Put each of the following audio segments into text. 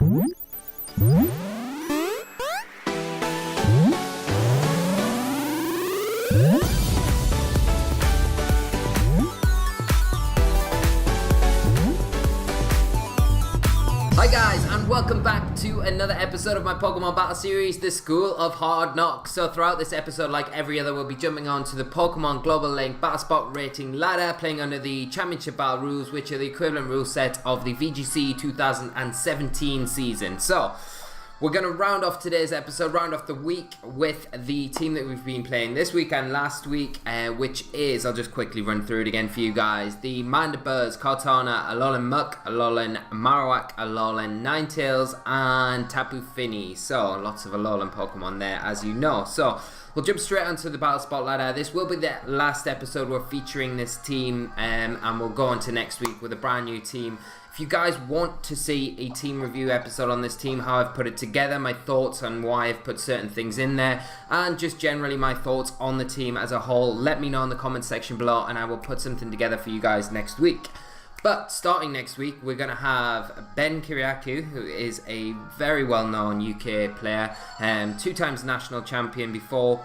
Hi guys, and welcome back to another episode of my Pokemon Battle Series, The School of Hard Knocks. So throughout this episode, like every other, we'll be jumping on to the Pokemon Global Link Battle Spot Rating ladder, playing under the Championship Battle rules, which are the equivalent rule set of the VGC 2017 season. So we're going to round off today's episode, round off the week with the team that we've been playing this week and last week, which is, I'll just quickly run through it again for you guys, the Mandibuzz, Kartana, Alolan Muck, Alolan Marowak, Alolan Ninetails, and Tapu Fini. So, lots of Alolan Pokemon there, as you know. So, we'll jump straight onto the Battle Spot ladder. This will be the last episode we're featuring this team, and we'll go on to next week with a brand new team. If you guys want to see a team review episode on this team, how I've put it together, my thoughts on why I've put certain things in there, and just generally my thoughts on the team as a whole, let me know in the comment section below and I will put something together for you guys next week. But starting next week, we're going to have Ben Kiriakou, who is a very well-known UK player, 2 times national champion before.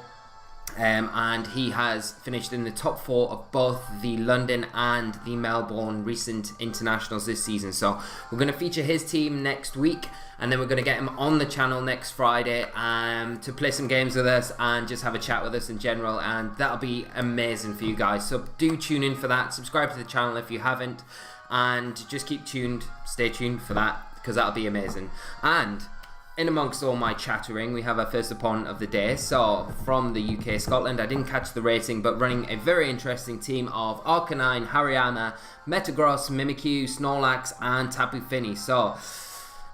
And he has finished in the top 4 of both the London and the Melbourne recent internationals this season. So we're going to feature his team next week, and then we're going to get him on the channel next Friday to play some games with us and just have a chat with us in general, and that'll be amazing for you guys. So do tune in for that, subscribe to the channel if you haven't, and just keep tuned, stay tuned for that, because that'll be amazing. And in amongst all my chattering, we have our first opponent of the day. So, from the UK, Scotland, I didn't catch the rating, but running a very interesting team of Arcanine, Hariyama, Metagross, Mimikyu, Snorlax, and Tapu Fini. So,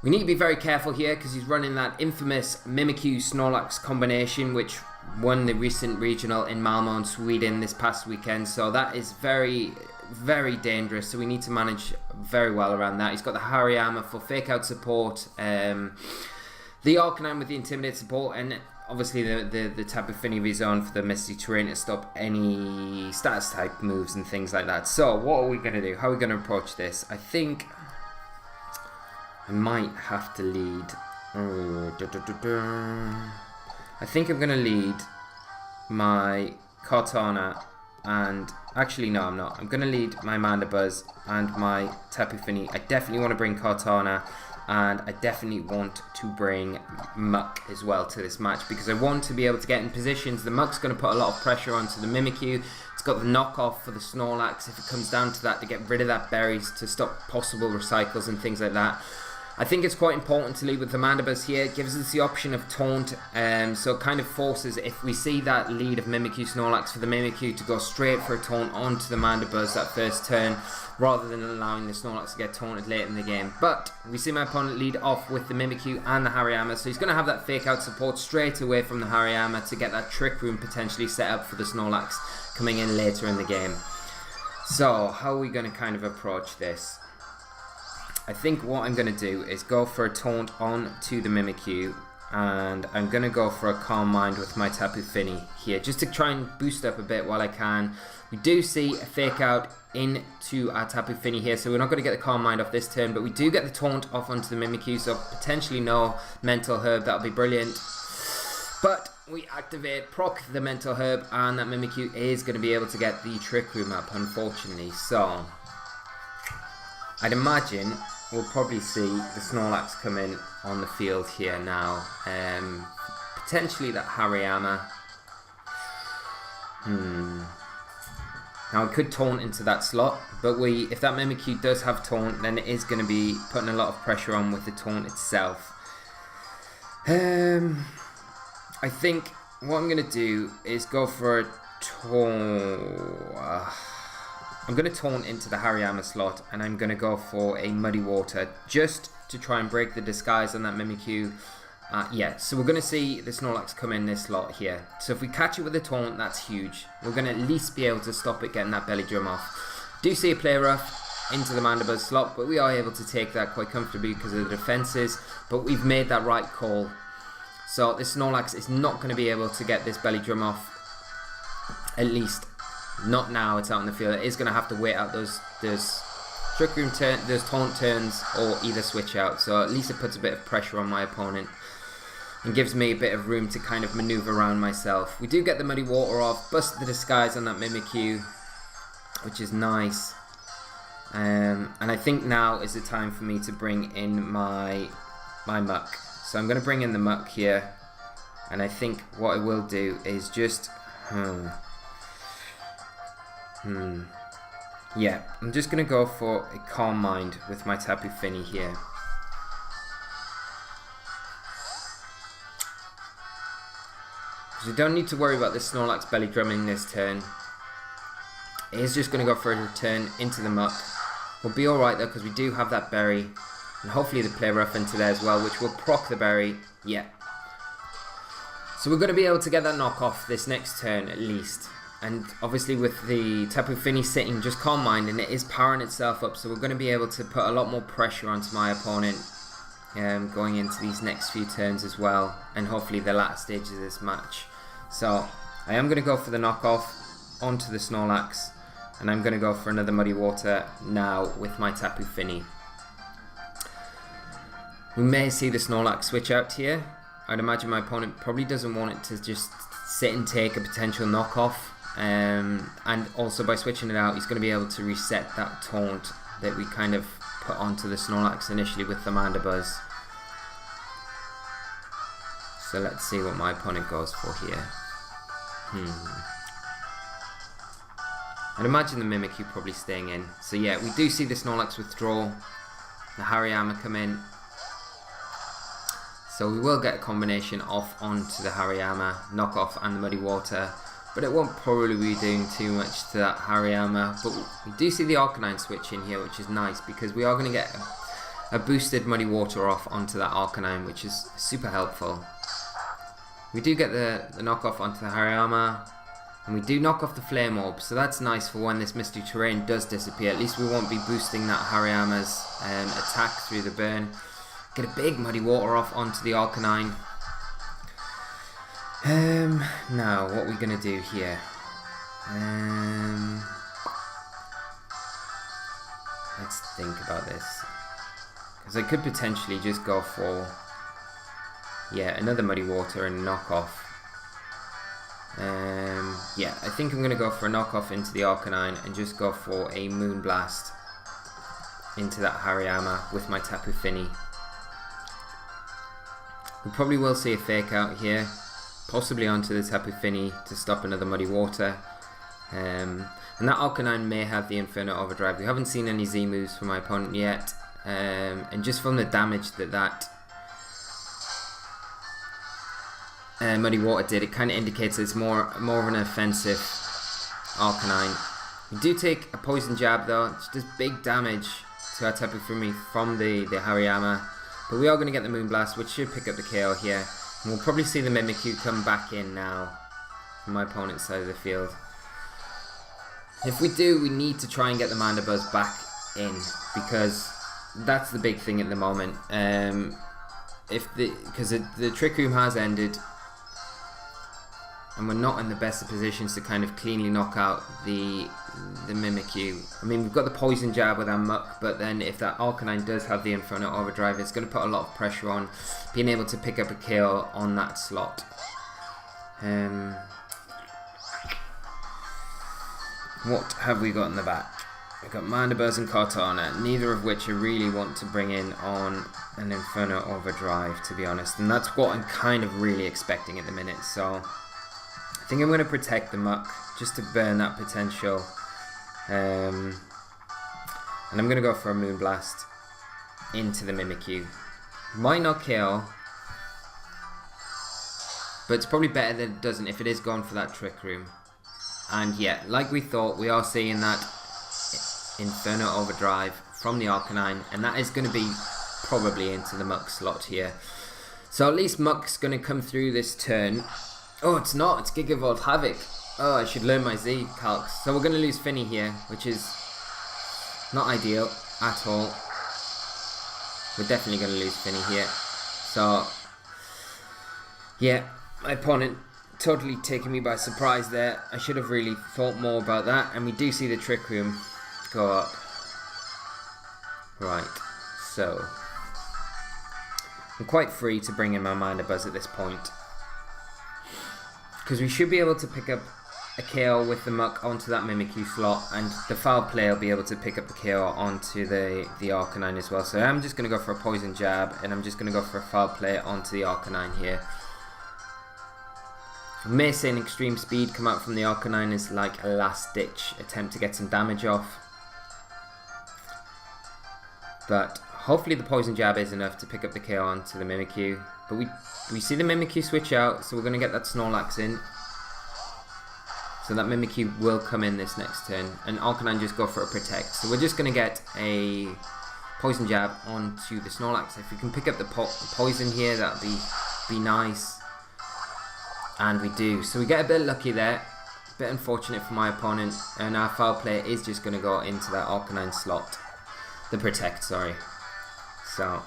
we need to be very careful here, because he's running that infamous Mimikyu-Snorlax combination, which won the recent regional in Malmö in Sweden this past weekend. So, that is very, very dangerous. So, we need to manage very well around that. He's got the Hariyama for fake-out support, the Arcanine with the Intimidate support, and obviously the Tapu Fini Rezone for the Misty terrain to stop any status type moves and things like that. So what are we going to do? How are we going to approach this? I think I might have to lead. I think I'm going to lead my Kartana, and actually no, I'm not. I'm going to lead my Mandibuzz and my Tapu Fini. I definitely want to bring Kartana, and I definitely want to bring Muck as well to this match, because I want to be able to get in positions. The Muck's going to put a lot of pressure onto the Mimikyu. It's got the knockoff for the Snorlax if it comes down to that, to get rid of that berries, to stop possible recycles and things like that. I think it's quite important to lead with the Mandibuzz here. It gives us the option of taunt, so it kind of forces, if we see that lead of Mimikyu Snorlax, for the Mimikyu to go straight for a taunt onto the Mandibuzz that first turn, rather than allowing the Snorlax to get taunted late in the game. But we see my opponent lead off with the Mimikyu and the Hariyama, so he's going to have that fake out support straight away from the Hariyama to get that Trick Room potentially set up for the Snorlax coming in later in the game. So how are we going to kind of approach this? I think what I'm going to do is go for a taunt on to the Mimikyu, and I'm going to go for a Calm Mind with my Tapu Fini here, just to try and boost up a bit while I can. We do see a fake out into our Tapu Fini here, so we're not going to get the Calm Mind off this turn, but we do get the taunt off onto the Mimikyu, so potentially no Mental Herb. That'll be brilliant. But we activate, proc the Mental Herb, and that Mimikyu is going to be able to get the Trick Room up, unfortunately. So I'd imagine we'll probably see the Snorlax come in on the field here now. Potentially that Hariyama. Now I could taunt into that slot, but if that Mimikyu does have taunt, then it is going to be putting a lot of pressure on with the taunt itself. I think what I'm going to do is go for a taunt. I'm going to taunt into the Hariyama slot, and I'm going to go for a Muddy Water just to try and break the disguise on that Mimikyu. Yeah, so we're going to see the Snorlax come in this slot here. So if we catch it with a taunt, that's huge. We're going to at least be able to stop it getting that belly drum off. Do see a Play Rough into the Mandibuzz slot, but we are able to take that quite comfortably because of the defenses. But we've made that right call. So this Snorlax is not going to be able to get this belly drum off. At least not now it's out in the field. It is going to have to wait out those Trick Room does taunt turns or either switch out, so at least it puts a bit of pressure on my opponent and gives me a bit of room to kind of maneuver around myself. We do get the Muddy Water off, bust the disguise on that Mimikyu, which is nice. And I think now is the time for me to bring in my Muck. So I'm going to bring in the Muck here, and I think what I will do is just yeah, I'm just going to go for a Calm Mind with my Tapu Fini here. So we don't need to worry about this Snorlax belly drumming this turn. It is just going to go for a return into the Muck. We'll be alright though, because we do have that berry. And hopefully they play Rough into there as well, which will proc the berry. Yeah. So we're going to be able to get that knockoff this next turn at least. And obviously with the Tapu Fini sitting just Calm Mind, and it is powering itself up, so we're going to be able to put a lot more pressure onto my opponent going into these next few turns as well, and hopefully the latter stages of this match. So I am going to go for the knockoff onto the Snorlax, and I'm going to go for another Muddy Water now with my Tapu Fini. We may see the Snorlax switch out here. I'd imagine my opponent probably doesn't want it to just sit and take a potential knockoff. And also by switching it out, he's going to be able to reset that taunt that we kind of put onto the Snorlax initially with the Mandibuzz. So let's see what my opponent goes for here. I'd imagine the Mimikyu probably staying in. So yeah, we do see the Snorlax withdraw, the Hariyama come in. So we will get a combination off onto the Hariyama, knockoff and the Muddy Water. But it won't probably be doing too much to that Hariyama. But we do see the Arcanine switch in here, which is nice, because we are going to get a boosted Muddy Water off onto that Arcanine, which is super helpful. We do get the knockoff onto the Hariyama, and we do knock off the Flame Orb, so that's nice for when this Misty Terrain does disappear. At least we won't be boosting that Hariyama's attack through the burn. Get a big Muddy Water off onto the Arcanine. Now, what are we going to do here? Let's think about this. Because I could potentially just go for, yeah, another Muddy Water and knockoff. Yeah, I think I'm going to go for a knockoff into the Arcanine and just go for a Moonblast into that Hariyama with my Tapu Fini. We probably will see a fake out here, possibly onto the Tapu Fini to stop another Muddy Water. And that Arcanine may have the Inferno Overdrive. We haven't seen any Z moves from my opponent yet. And just from the damage that Muddy Water did, it kind of indicates it's more of an offensive Arcanine. We do take a Poison Jab though, it does big damage to our Tapu Fini from the Hariyama. But we are going to get the Moonblast, which should pick up the KO here. And we'll probably see the Mimikyu come back in now from my opponent's side of the field. If we do, we need to try and get the Mandibuzz back in, because that's the big thing at the moment. Because the Trick Room has ended, and we're not in the best of positions to kind of cleanly knock out the Mimikyu. I mean, we've got the Poison Jab with our Muck, but then if that Arcanine does have the Inferno Overdrive, it's going to put a lot of pressure on being able to pick up a kill on that slot. What have we got in the back? We've got Mandibuzz and Kartana, neither of which I really want to bring in on an Inferno Overdrive, to be honest, and that's what I'm kind of really expecting at the minute. So I think I'm going to protect the Muck just to burn that potential. And I'm going to go for a Moonblast into the Mimikyu. Might not kill, but it's probably better that it doesn't if it is going for that Trick Room. And yeah, like we thought, we are seeing that Inferno Overdrive from the Arcanine, and that is going to be probably into the Muck slot here. So at least Muck's going to come through this turn. Oh, it's not, it's Gigavolt Havoc. Oh, I should learn my Z calcs. So we're going to lose Fini here, which is not ideal at all. We're definitely going to lose Fini here. So, yeah, my opponent totally taking me by surprise there. I should have really thought more about that. And we do see the Trick Room go up. Right, so I'm quite free to bring in my Minor Buzz at this point, because we should be able to pick up a KO with the Muck onto that Mimikyu slot, and the foul play will be able to pick up the KO onto the Arcanine as well. So I'm just going to go for a Poison Jab, and I'm just going to go for a foul play onto the Arcanine here. We may see an Extreme Speed come out from the Arcanine as like a last ditch attempt to get some damage off, but hopefully the Poison Jab is enough to pick up the KO onto the Mimikyu. But we see the Mimikyu switch out, so we're going to get that Snorlax in. So that Mimikyu will come in this next turn, and Arcanine just go for a Protect. So we're just going to get a Poison Jab onto the Snorlax. If we can pick up the poison here, that would be nice. And we do. So we get a bit lucky there. A bit unfortunate for my opponent, and our foul play is just going to go into that Arcanine slot. The Protect, sorry. So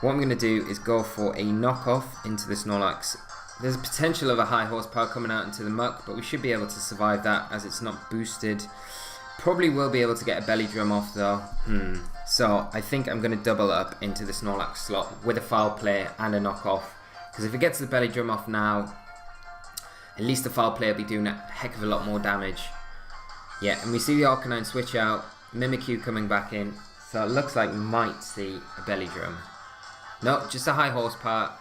what I'm going to do is go for a knockoff into the Snorlax. There's a potential of a high horsepower coming out into the Muck, but we should be able to survive that as it's not boosted. Probably will be able to get a Belly Drum off though. So I think I'm going to double up into the Snorlax slot with a foul play and a knockoff. Because if it gets the Belly Drum off now, at least the foul play will be doing a heck of a lot more damage. Yeah, and we see the Arcanine switch out, Mimikyu coming back in. So it looks like we might see a Belly Drum. No, just a high horsepower.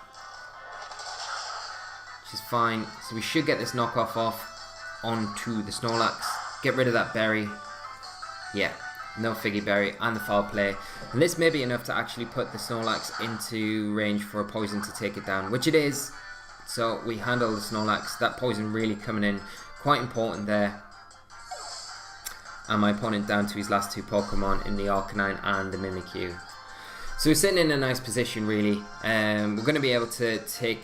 Which is fine. So we should get this knockoff off onto the Snorlax. Get rid of that berry. Yeah, no Figgy Berry and the foul play. And this may be enough to actually put the Snorlax into range for a poison to take it down, which it is. So we handle the Snorlax. That poison really coming in quite important there. And my opponent down to his last two Pokemon in the Arcanine and the Mimikyu. So we're sitting in a nice position really. We're going to be able to take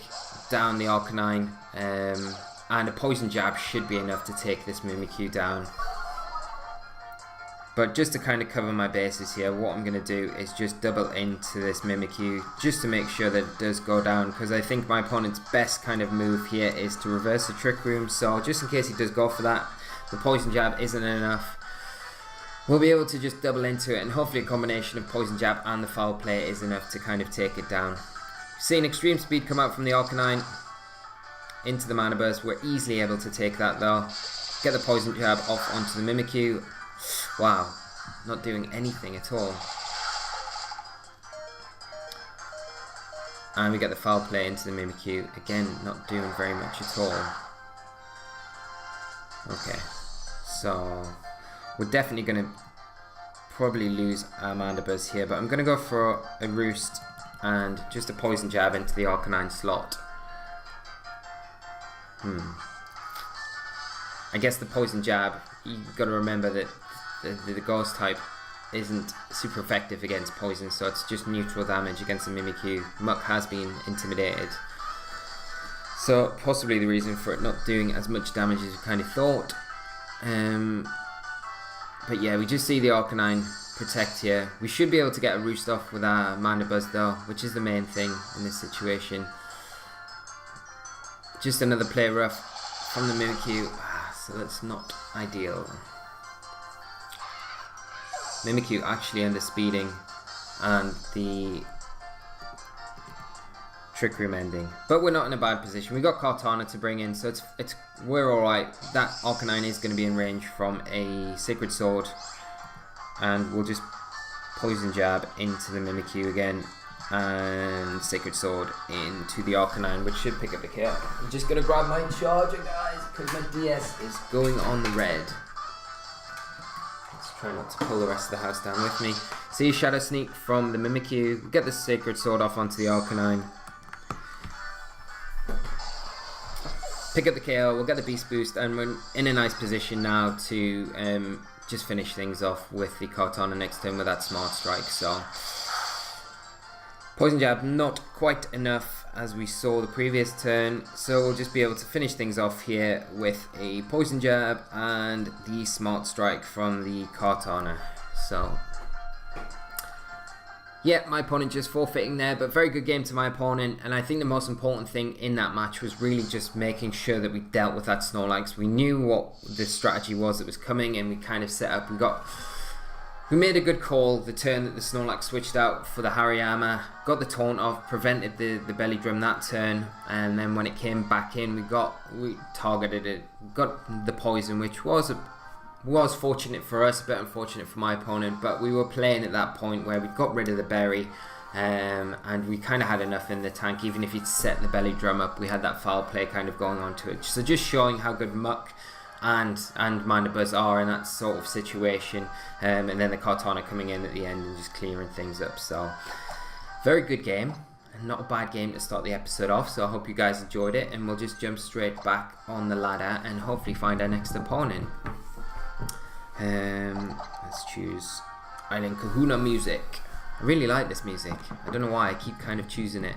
down the Arcanine, and a Poison Jab should be enough to take this Mimikyu down. But just to kind of cover my bases here, what I'm going to do is just double into this Mimikyu just to make sure that it does go down, because I think my opponent's best kind of move here is to reverse the Trick Room. So just in case he does go for that, the Poison Jab isn't enough. We'll be able to just double into it, and hopefully a combination of Poison Jab and the foul play is enough to kind of take it down. Seeing Extreme Speed come out from the Arcanine into the Mana Burst, we're easily able to take that though. Get the Poison Jab off onto the Mimikyu. Wow, not doing anything at all. And we get the foul play into the Mimikyu. Again, not doing very much at all. Okay, so we're definitely going to probably lose our Mana Buzz here, but I'm going to go for a Roost and just a Poison Jab into the Arcanine slot. I guess the Poison Jab, you've got to remember that the Ghost type isn't super effective against poison, so it's just neutral damage against the Mimikyu. Muck has been intimidated, so possibly the reason for it not doing as much damage as we kind of thought. But yeah, we just see the Arcanine Protect here. We should be able to get a Roost off with our Mana Buzz though, which is the main thing in this situation. Just another play rough from the Mimikyu, so that's not ideal. Mimikyu actually under speeding and the Trick Room ending, but we're not in a bad position. We got Kartana to bring in, so we're alright. That Arcanine is going to be in range from a Sacred Sword, and we'll just Poison Jab into the Mimikyu again, and Sacred Sword into the Arcanine, which should pick up the kill. I'm just going to grab my charger, guys, because my DS is going on the red. Try not to pull the rest of the house down with me. See Shadow Sneak from the Mimikyu. Get the Sacred Sword off onto the Arcanine. Pick up the KO. We'll get the Beast Boost, and we're in a nice position now to just finish things off with the Kartana next turn with that Smart Strike. So Poison Jab not quite enough as we saw the previous turn, so we'll just be able to finish things off here with a Poison Jab and the Smart Strike from the Kartana. So yeah, my opponent just forfeiting there, but very good game to my opponent, and I think the most important thing in that match was really just making sure that we dealt with that Snorlax. We knew what the strategy was that was coming, and we kind of set up. We got We made a good call the turn that the Snorlax switched out for the Hariyama, got the taunt off, prevented the belly drum that turn, and then when it came back in we targeted it, got the poison, which was fortunate for us, a bit unfortunate for my opponent, but we were playing at that point where we got rid of the berry, and we kind of had enough in the tank. Even if you'd set the belly drum up, we had that foul play kind of going on to it. So just showing how good Muck and Mandibuzz are in that sort of situation, and then the Kartana coming in at the end and just clearing things up. So very good game, and not a bad game to start the episode off. So I hope you guys enjoyed it, and we'll just jump straight back on the ladder and hopefully find our next opponent. Let's choose Island Kahuna music. I really like this music. I don't know why I keep kind of choosing it,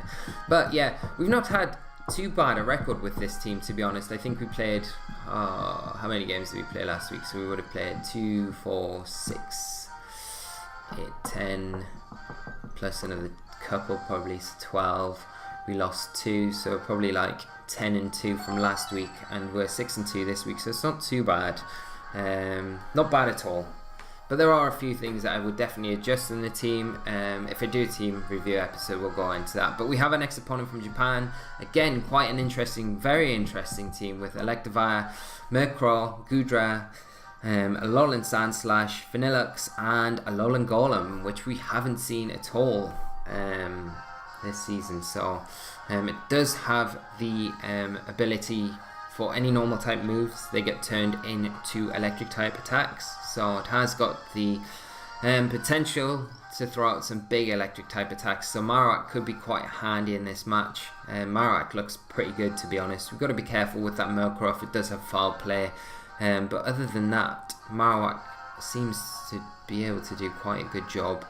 but yeah, we've not had too bad a record with this team, to be honest. I think we played, how many games did we play last week? So we would have played 2, 4, 6, 8, 10, plus another couple, probably 12. We lost 2, so probably like 10 and 2 from last week, and we're 6 and 2 this week, so it's not too bad. Not bad at all. But there are a few things that I would definitely adjust in the team. If I do a team review episode, we'll go into that. But we have our next opponent from Japan. Again, quite an interesting, very interesting team with Electivire, Murkrow, Goodra, Alolan Sandslash, Vanillux, and Alolan Golem, which we haven't seen at all this season. So it does have the ability for any normal type moves, they get turned into electric type attacks. So it has got the potential to throw out some big electric type attacks. So Marowak could be quite handy in this match. Marowak looks pretty good, to be honest. We've got to be careful with that Murkrow if it does have foul play. But other than that, Marowak seems to be able to do quite a good job.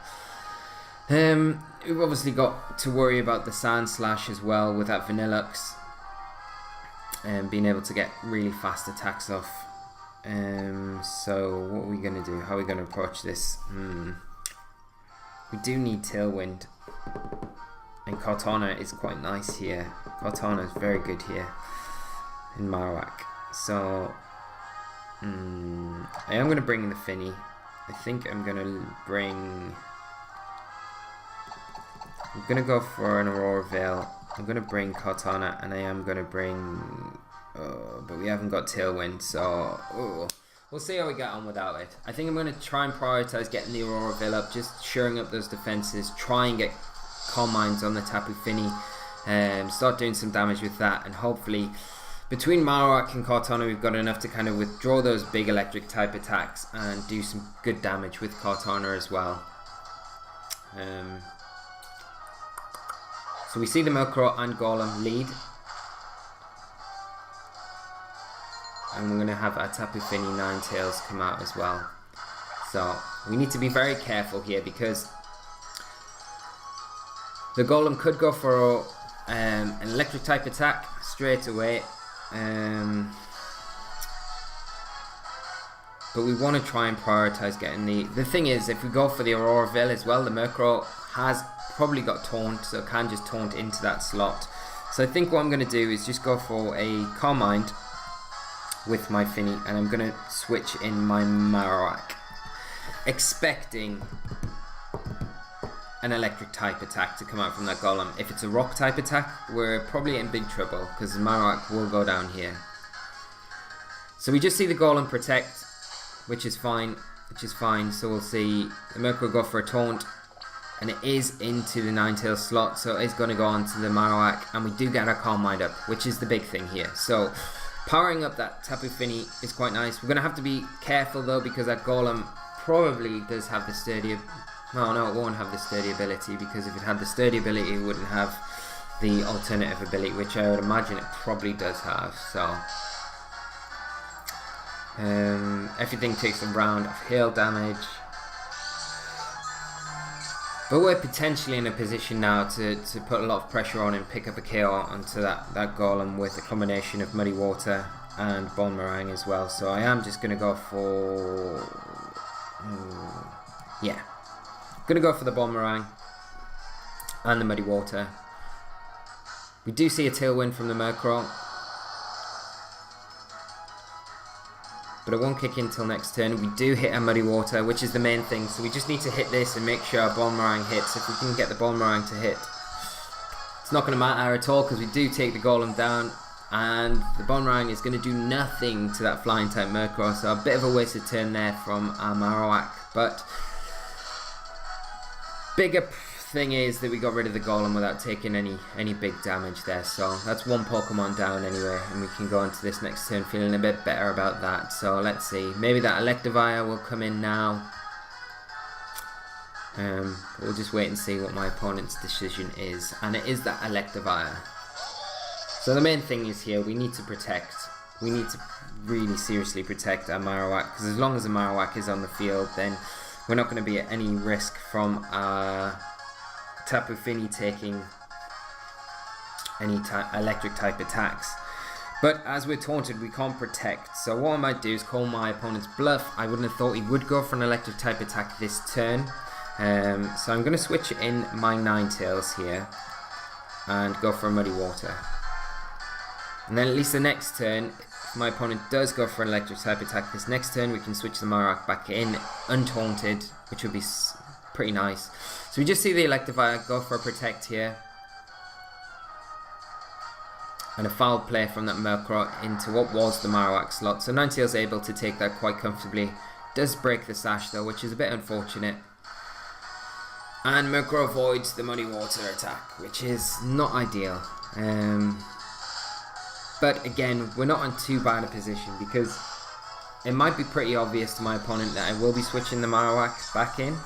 We've obviously got to worry about the Sandslash as well with that Vanillux. Being able to get really fast attacks off. So what are we going to do? How are we going to approach this? We do need Tailwind, and Kartana is quite nice here. Kartana is very good here in Marowak. So I am going to bring in the Fini. I think I'm going to go for an Aurora Veil. I'm going to bring Kartana, and I am going to bring... but we haven't got Tailwind, so... we'll see how we get on without it. I think I'm going to try and prioritise getting the Aurora Veil up, just shoring up those defences, try and get Calm Minds on the Tapu Fini, start doing some damage with that, and hopefully between Marowak and Kartana we've got enough to kind of withdraw those big electric type attacks and do some good damage with Kartana as well. So we see the Murkrow and Golem lead. And we're going to have our Tapu Fini Ninetails come out as well. So we need to be very careful here because the Golem could go for an electric type attack straight away. But we want to try and prioritise getting the thing is, if we go for the Aurora Veil as well, the Murkrow has probably got taunt, so it can just taunt into that slot. So I think what I'm going to do is just go for a Calm Mind with my Fini, and I'm going to switch in my Marowak, expecting an electric type attack to come out from that Golem. If it's a rock type attack, we're probably in big trouble because Marowak will go down here. So we just see the Golem protect, which is fine. So we'll see the Murkrow go for a taunt, and it is into the Ninetails slot, so it's going to go on to the Marowak, and we do get our Calm Mind up, which is the big thing here. So powering up that Tapu Fini is quite nice. We're going to have to be careful though, because that Golem probably does have the sturdy... Well, no, it won't have the sturdy ability, because if it had the sturdy ability it wouldn't have the alternative ability, which I would imagine it probably does have. So everything takes a round of hail damage. But we're potentially in a position now to put a lot of pressure on and pick up a KO onto that Golem with a combination of Muddy Water and Bone Meringue as well. So I am just going to go for... yeah. Going to go for the Bone Meringue and the Muddy Water. We do see a Tailwind from the Murkrow, but but it won't kick in until next turn. We do hit a Muddy Water, which is the main thing, so we just need to hit this and make sure our Boomerang hits. If we can get the Boomerang to hit, it's not going to matter at all, because we do take the Golem down, and the Boomerang is going to do nothing to that Flying type Murkrow, so a bit of a wasted turn there from our Marowak. But bigger thing is that we got rid of the Golem without taking any big damage there, so that's one Pokemon down anyway, and we can go into this next turn feeling a bit better about that. So let's see, maybe that Electivire will come in now. We'll just wait and see what my opponent's decision is, and it is that Electivire. So the main thing is here, we need to protect. We need to really seriously protect our Marowak, because as long as the Marowak is on the field, then we're not going to be at any risk from our Tapu Fini taking any electric type attacks. But as we're taunted, we can't protect, so what I might do is call my opponent's bluff. I wouldn't have thought he would go for an electric type attack this turn, so I'm going to switch in my Ninetails here and go for a Muddy Water. And then at least the next turn, if my opponent does go for an electric type attack this next turn, we can switch the Marowak back in untaunted, which would be pretty nice. So we just see the Electivire go for a protect here, and a foul play from that Murkrow into what was the Marowak slot. So Ninetails able to take that quite comfortably. Does break the sash though, which is a bit unfortunate. And Murkrow avoids the Muddy Water attack, which is not ideal. But again, we're not in too bad a position, because it might be pretty obvious to my opponent that I will be switching the Marowak back in.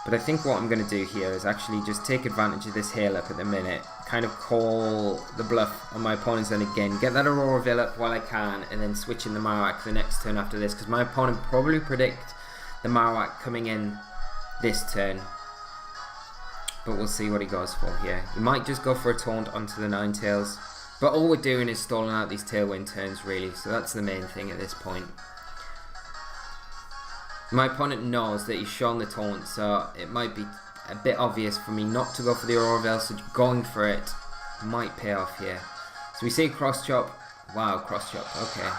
But I think what I'm going to do here is actually just take advantage of this heal up at the minute, kind of call the bluff on my opponent's end again, get that Auroraville up while I can, and then switch in the Marowak the next turn after this, because my opponent probably predict the Marowak coming in this turn. But we'll see what he goes for here. He might just go for a taunt onto the Ninetails, but all we're doing is stalling out these Tailwind turns really, so that's the main thing at this point. My opponent knows that he's shown the taunt, so it might be a bit obvious for me not to go for the Auroraville, so going for it might pay off here. So we see Cross Chop. Wow, Cross Chop, okay.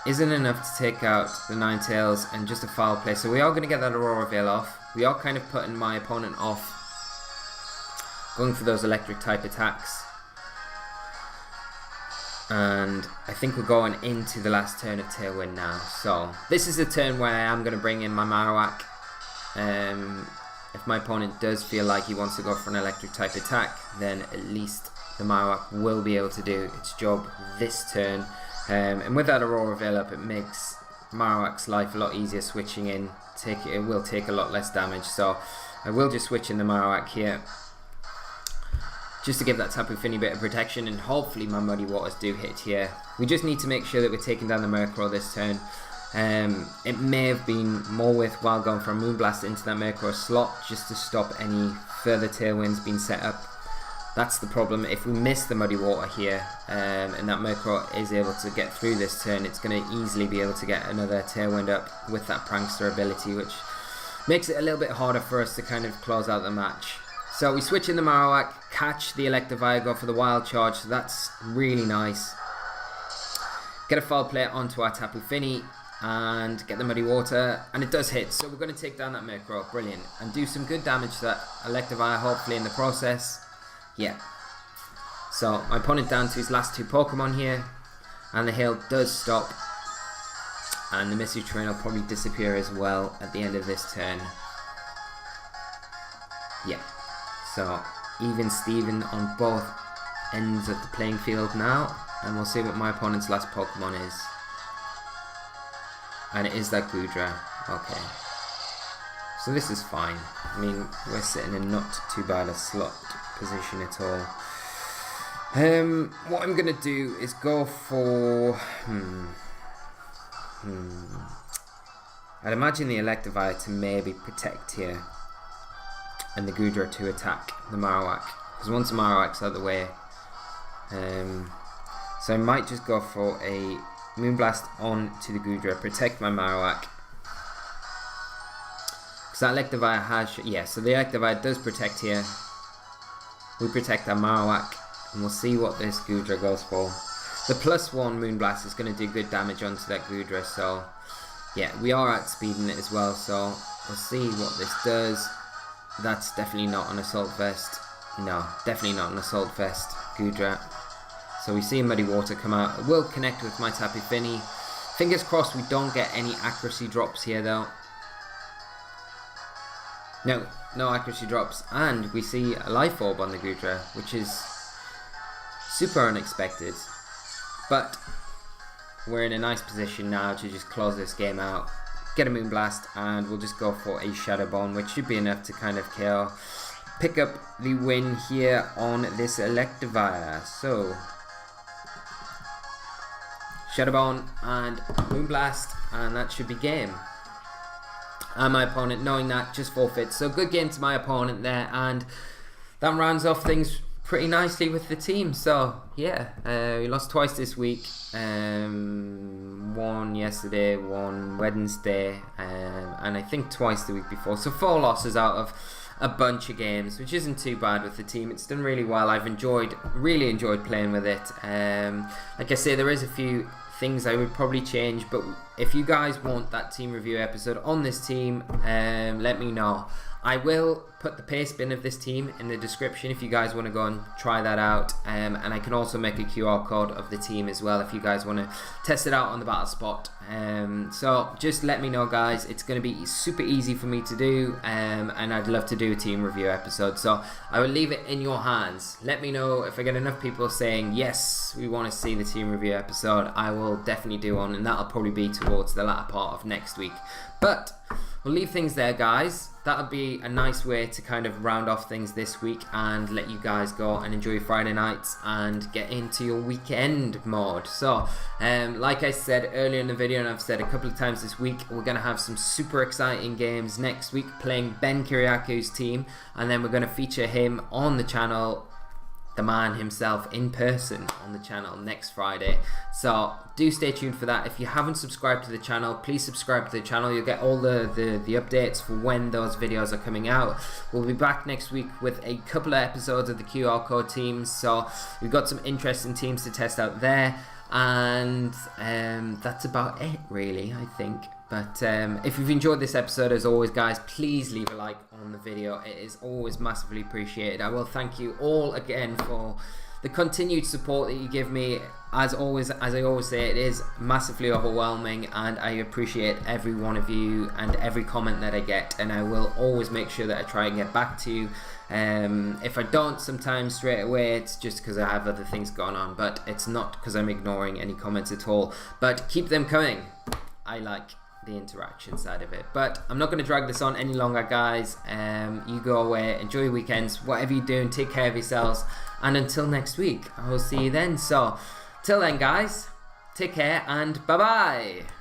Isn't enough to take out the Ninetails, and just a foul play, so we are going to get that Auroraville off. We are kind of putting my opponent off going for those electric type attacks. And I think we're going into the last turn of Tailwind now. So this is the turn where I am going to bring in my Marowak. If my opponent does feel like he wants to go for an electric type attack, then at least the Marowak will be able to do its job this turn. And with that Auroraville up, it makes Marowak's life a lot easier switching in. It will take a lot less damage, so I will just switch in the Marowak here, just to give that Tapu Fini bit of protection, and hopefully my Muddy Waters do hit here. We just need to make sure that we're taking down the Murkrow this turn. It may have been more worthwhile going for a Moonblast into that Murkrow slot, just to stop any further Tailwinds being set up. That's the problem. If we miss the Muddy Water here, and that Murkrow is able to get through this turn, it's going to easily be able to get another Tailwind up with that Prankster ability, which makes it a little bit harder for us to kind of close out the match. So we switch in the Marowak, catch the Electivire, go for the Wild Charge, so that's really nice. Get a foul play onto our Tapu Fini, and get the Muddy Water, and it does hit, so we're going to take down that Murkrow, brilliant, and do some good damage to that Electivire hopefully in the process. Yeah. So my opponent down to his last two Pokemon here, and the hail does stop, and the Misty Train will probably disappear as well at the end of this turn. Yeah. So even Steven on both ends of the playing field now, and we'll see what my opponent's last Pokemon is. And it is that Goodra. Okay. So this is fine. I mean, we're sitting in not too bad a slot position at all. What I'm going to do is go for... I'd imagine the Electivire to maybe protect here, and the Goodra to attack the Marowak, because once the Marowak's out of the way, so I might just go for a Moonblast on to the Goodra, protect my Marowak, because that Electivire has, so the Electivire does protect here. We protect our Marowak, And we'll see what this Goodra goes for. The +1 Moonblast is going to do good damage onto that Goodra, so yeah, we are outspeeding it as well, so we'll see what this does. That's definitely not an Assault Vest. No, definitely not an Assault Vest, Goodra. So we see Muddy Water come out. It will connect with my Tapu Fini. Fingers crossed we don't get any accuracy drops here though. No, no accuracy drops. And we see a Life Orb on the Goodra, which is super unexpected. But we're in a nice position now to just close this game out. Get a Moonblast and we'll just go for a Shadow Bone, which should be enough to kind of kill. Pick up the win here on this Electivire. So Shadow Bone and Moonblast, and that should be game. And my opponent, knowing that, just forfeits. So good game to my opponent there, and that rounds off things pretty nicely with the team. So yeah, we lost twice this week. One yesterday, one Wednesday, and I think twice the week before. So 4 losses out of a bunch of games, which isn't too bad with the team. It's done really well. I've really enjoyed playing with it. Like I say, there is a few things I would probably change, but if you guys want that team review episode on this team, let me know. I will put the paste bin of this team in the description if you guys want to go and try that out, and I can also make a QR code of the team as well if you guys want to test it out on the battle spot. So just let me know, guys. It's going to be super easy for me to do, and I'd love to do a team review episode, so I will leave it in your hands. Let me know if I get enough people saying yes, we want to see the team review episode. I will definitely do one, and that'll probably be towards the latter part of next week. But we'll leave things there, guys. That'll be a nice way to kind of round off things this week and let you guys go and enjoy Friday nights and get into your weekend mode. So, like I said earlier in the video, and I've said a couple of times this week, we're going to have some super exciting games next week playing Ben Kiriaku's team, and then we're going to feature him on the channel, the man himself, in person on the channel next Friday. So do stay tuned for that. If you haven't subscribed to the channel, please subscribe to the channel. You'll get all the updates for when those videos are coming out. We'll be back next week with a couple of episodes of the QR code teams, so we've got some interesting teams to test out there, and that's about it really, I think. But if you've enjoyed this episode, as always, guys, please leave a like on the video. It is always massively appreciated. I will thank you all again for the continued support that you give me. As always, as I always say, it is massively overwhelming, and I appreciate every one of you and every comment that I get, and I will always make sure that I try and get back to you. If I don't sometimes straight away, it's just because I have other things going on, but it's not because I'm ignoring any comments at all. But keep them coming. I like the interaction side of it. But I'm not going to drag this on any longer, guys. You go away, enjoy your weekends, whatever you're doing, take care of yourselves, and until next week, I will see you then. So till then, guys, take care and bye bye.